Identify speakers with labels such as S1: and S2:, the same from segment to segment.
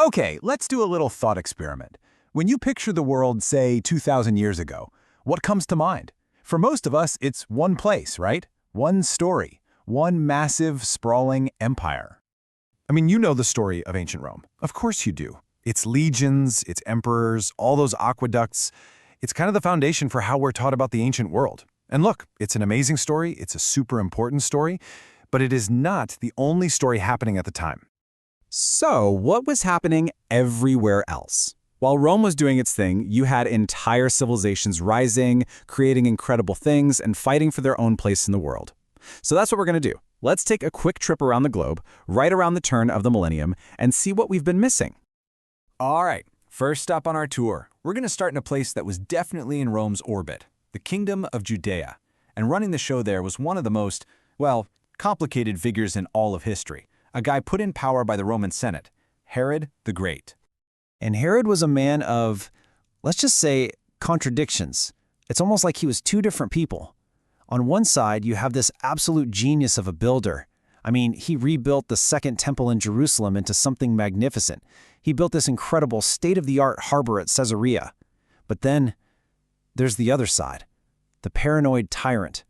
S1: Okay, let's do a little thought experiment. When you picture the world, say, 2,000 years ago, what comes to mind? For most of us, it's one place, right? One story, one massive, sprawling empire. I mean, you know the story of ancient Rome. Of course you do. Its legions, its emperors, all those aqueducts. It's kind of the foundation for how we're taught about the ancient world. And look, it's an amazing story, it's a super important story, but it is not the only story happening at the time.
S2: So, what was happening everywhere else? While Rome was doing its thing, you had entire civilizations rising, creating incredible things, and fighting for their own place in the world. So that's what we're going to do. Let's take a quick trip around the globe, right around the turn of the millennium, and see what we've been missing.
S1: All right, first stop on our tour. We're going to start in a place that was definitely in Rome's orbit, the Kingdom of Judea. And running the show there was one of the most, well, complicated figures in all of history. A guy put in power by the Roman Senate, Herod the Great.
S2: And Herod was a man of, let's just say, contradictions. It's almost like he was two different people. On one side, you have this absolute genius of a builder. I mean, he rebuilt the Second Temple in Jerusalem into something magnificent. He built this incredible state-of-the-art harbor at Caesarea. But then, there's the other side, the paranoid tyrant.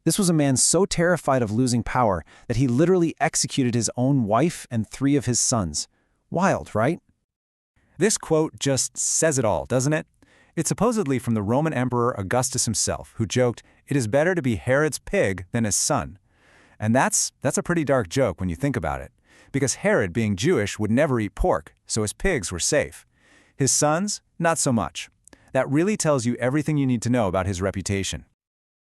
S2: This was a man so terrified of losing power that he literally executed his own wife and 3 of his sons. Wild, right?
S1: This quote just says it all, doesn't it? It's supposedly from the Roman Emperor Augustus himself, who joked, "It is better to be Herod's pig than his son." And that's a pretty dark joke when you think about it, because Herod, being Jewish, would never eat pork, so his pigs were safe. His sons, not so much. That really tells you everything you need to know about his reputation.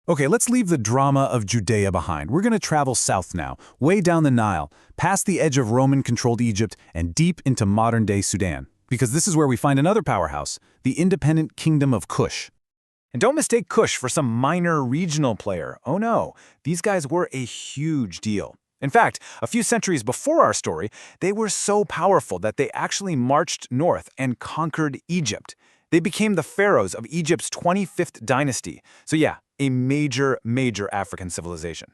S1: Okay, let's leave the drama of Judea behind. We're going to travel south now, way down the Nile, past the edge of Roman-controlled Egypt and deep into modern-day Sudan. Because this is where we find another powerhouse, the independent Kingdom of Kush. And don't mistake Kush for some minor regional player. Oh no, these guys were a huge deal. In fact, a few centuries before our story, they were so powerful that they actually marched north and conquered Egypt. They became the pharaohs of Egypt's 25th dynasty. So yeah, a major African civilization.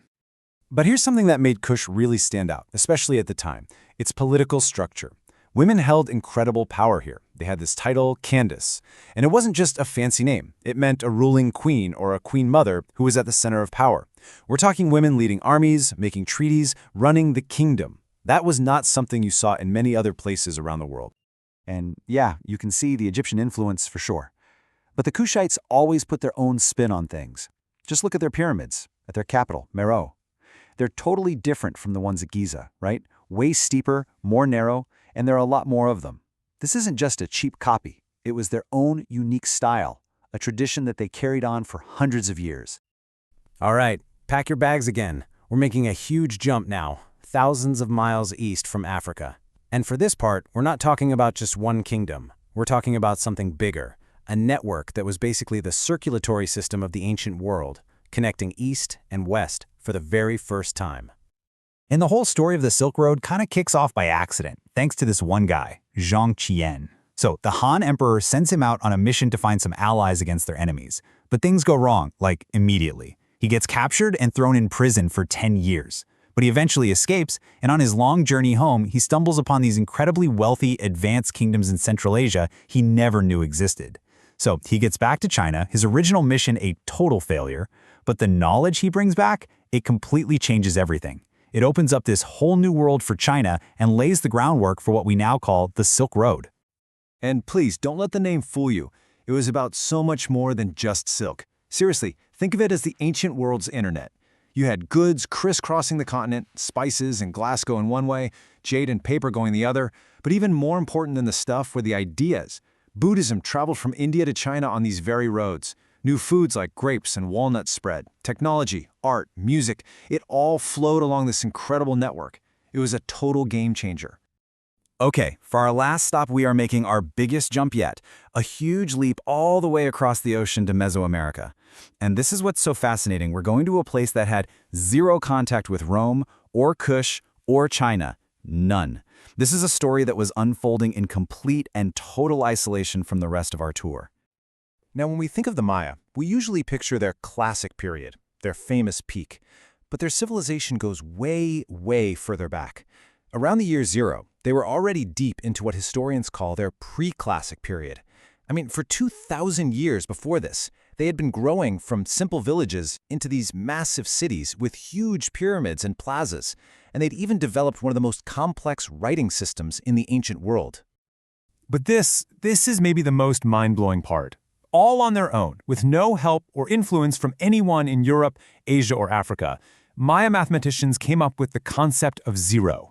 S1: But here's something that made Kush really stand out, especially at the time: its political structure. Women held incredible power here. They had this title, Candace. And it wasn't just a fancy name. It meant a ruling queen or a queen mother who was at the center of power. We're talking women leading armies, making treaties, running the kingdom. That was not something you saw in many other places around the world. And yeah, you can see the Egyptian influence for sure. But the Kushites always put their own spin on things. Just look at their pyramids, at their capital, Meroe. They're totally different from the ones at Giza, right? Way steeper, more narrow, and there are a lot more of them. This isn't just a cheap copy. It was their own unique style, a tradition that they carried on for hundreds of years.
S2: All right, pack your bags again. We're making a huge jump now, thousands of miles east from Africa. And for this part, we're not talking about just one kingdom. We're talking about something bigger, a network that was basically the circulatory system of the ancient world, connecting east and west for the very first time.
S3: And the whole story of the Silk Road kind of kicks off by accident, thanks to this one guy, Zhang Qian. So the Han Emperor sends him out on a mission to find some allies against their enemies. But things go wrong, like immediately. He gets captured and thrown in prison for 10 years. But he eventually escapes, and on his long journey home, he stumbles upon these incredibly wealthy, advanced kingdoms in Central Asia he never knew existed. So he gets back to China, his original mission a total failure, but the knowledge he brings back, it completely changes everything. It opens up this whole new world for China and lays the groundwork for what we now call the Silk Road.
S1: And please, don't let the name fool you. It was about so much more than just silk. Seriously, think of it as the ancient world's internet. You had goods crisscrossing the continent, spices and glass going one way, jade and paper going the other, but even more important than the stuff were the ideas. Buddhism traveled from India to China on these very roads. New foods like grapes and walnuts spread. Technology, art, music, it all flowed along this incredible network. It was a total game changer.
S2: Okay, for our last stop, we are making our biggest jump yet, a huge leap all the way across the ocean to Mesoamerica. And this is what's so fascinating. We're going to a place that had zero contact with Rome or Kush or China. None. This is a story that was unfolding in complete and total isolation from the rest of our tour.
S1: Now, when we think of the Maya, we usually picture their classic period, their famous peak. But their civilization goes way further back. Around the year 0,
S2: They were already deep into what historians call their pre-classic period. I mean, for 2,000 years before this, they had been growing from simple villages into these massive cities with huge pyramids and plazas, and they'd even developed one of the most complex writing systems in the ancient world.
S1: But this is maybe the most mind-blowing part. All on their own, with no help or influence from anyone in Europe, Asia, or Africa, Maya mathematicians came up with the concept of zero.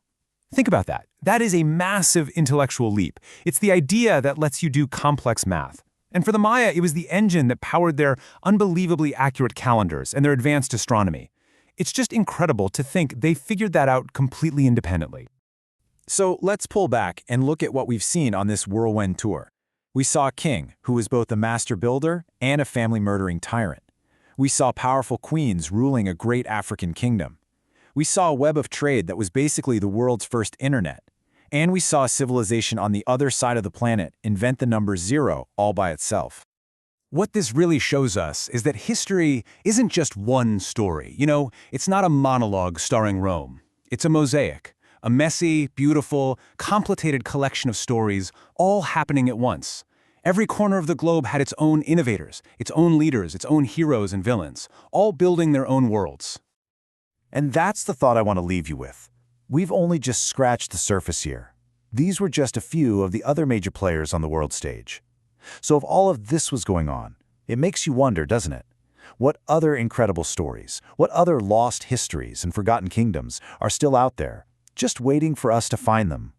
S1: Think about that. That is a massive intellectual leap. It's the idea that lets you do complex math. And for the Maya, it was the engine that powered their unbelievably accurate calendars and their advanced astronomy. It's just incredible to think they figured that out completely independently.
S2: So let's pull back and look at what we've seen on this whirlwind tour. We saw a king who was both a master builder and a family-murdering tyrant. We saw powerful queens ruling a great African kingdom. We saw a web of trade that was basically the world's first internet. And we saw a civilization on the other side of the planet invent the number zero all by itself.
S1: What this really shows us is that history isn't just one story. It's not a monologue starring Rome. It's a mosaic, a messy, beautiful, complicated collection of stories all happening at once. Every corner of the globe had its own innovators, its own leaders, its own heroes and villains, all building their own worlds.
S3: And that's the thought I want to leave you with. We've only just scratched the surface here. These were just a few of the other major players on the world stage. So if all of this was going on, it makes you wonder, doesn't it? What other incredible stories, what other lost histories and forgotten kingdoms are still out there, just waiting for us to find them?